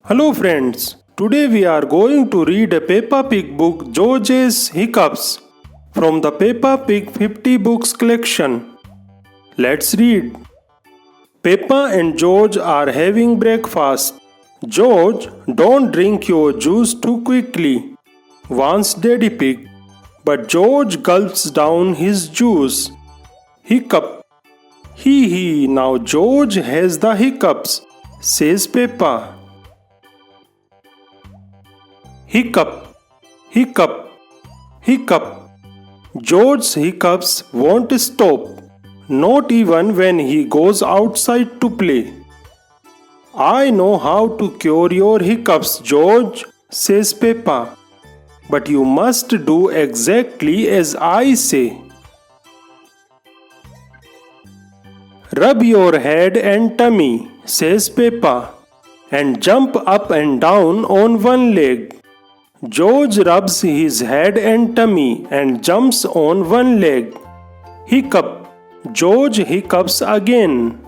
Hello friends, today we are going to read a Peppa Pig book, George's Hiccups, from the Peppa Pig 50 books collection. Let's read. Peppa and George are having breakfast. George, don't drink your juice too quickly, warns Daddy Pig, but George gulps down his juice. Hiccup. Hee hee, now George has the hiccups, says Peppa. Hiccup, hiccup, hiccup. George's hiccups won't stop, not even when he goes outside to play. I know how to cure your hiccups, George, says Peppa. But you must do exactly as I say. Rub your head and tummy, says Peppa, and jump up and down on one leg. George rubs his head and tummy and jumps on one leg. Hiccup. George hiccups again.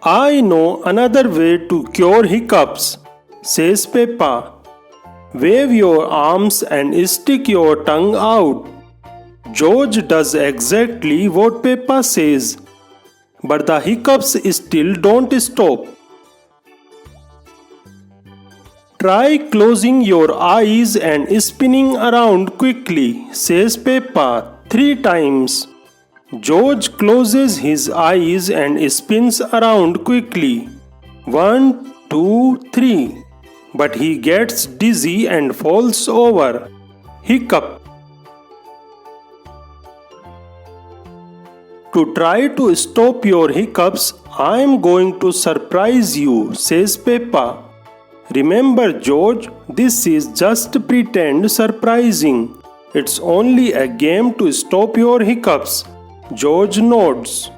I know another way to cure hiccups, says Peppa. Wave your arms and stick your tongue out. George does exactly what Peppa says, but the hiccups still don't stop. Try closing your eyes and spinning around quickly, says Peppa, 3 times. George closes his eyes and spins around quickly. 1, 2, 3. But he gets dizzy and falls over. Hiccup. To try to stop your hiccups, I am going to surprise you, says Peppa. Remember, George, this is just pretend surprising. It's only a game to stop your hiccups. George nods.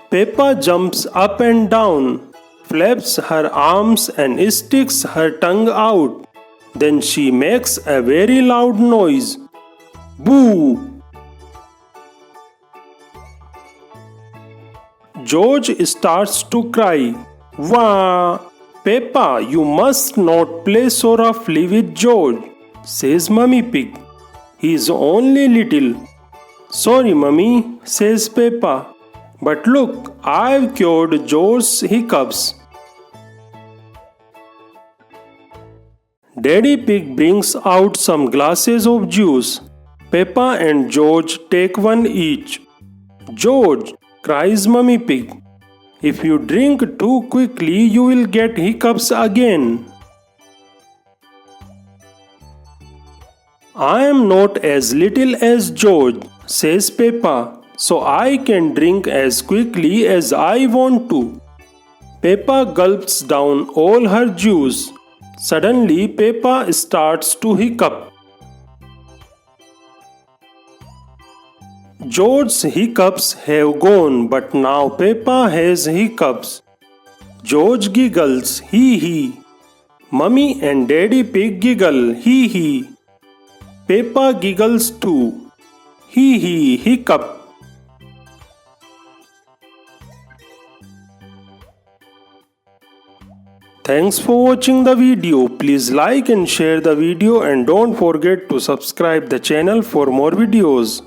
Peppa jumps up and down, flaps her arms and sticks her tongue out. Then she makes a very loud noise. Boo! George starts to cry. Wah! Peppa, you must not play so roughly with George, says Mummy Pig. He is only little. Sorry, Mummy, says Peppa. But look, I've cured George's hiccups. Daddy Pig brings out some glasses of juice. Peppa and George take one each. George, cries Mummy Pig, if you drink too quickly, you will get hiccups again. I am not as little as George, says Peppa, so I can drink as quickly as I want to. Peppa gulps down all her juice. Suddenly, Peppa starts to hiccup. George's hiccups have gone, but now Peppa has hiccups. George giggles, hee hee. Mummy and Daddy Pig giggle, hee hee. Peppa giggles too, hee hee, hiccup. Thanks for watching the video. Please like and share the video and don't forget to subscribe the channel for more videos.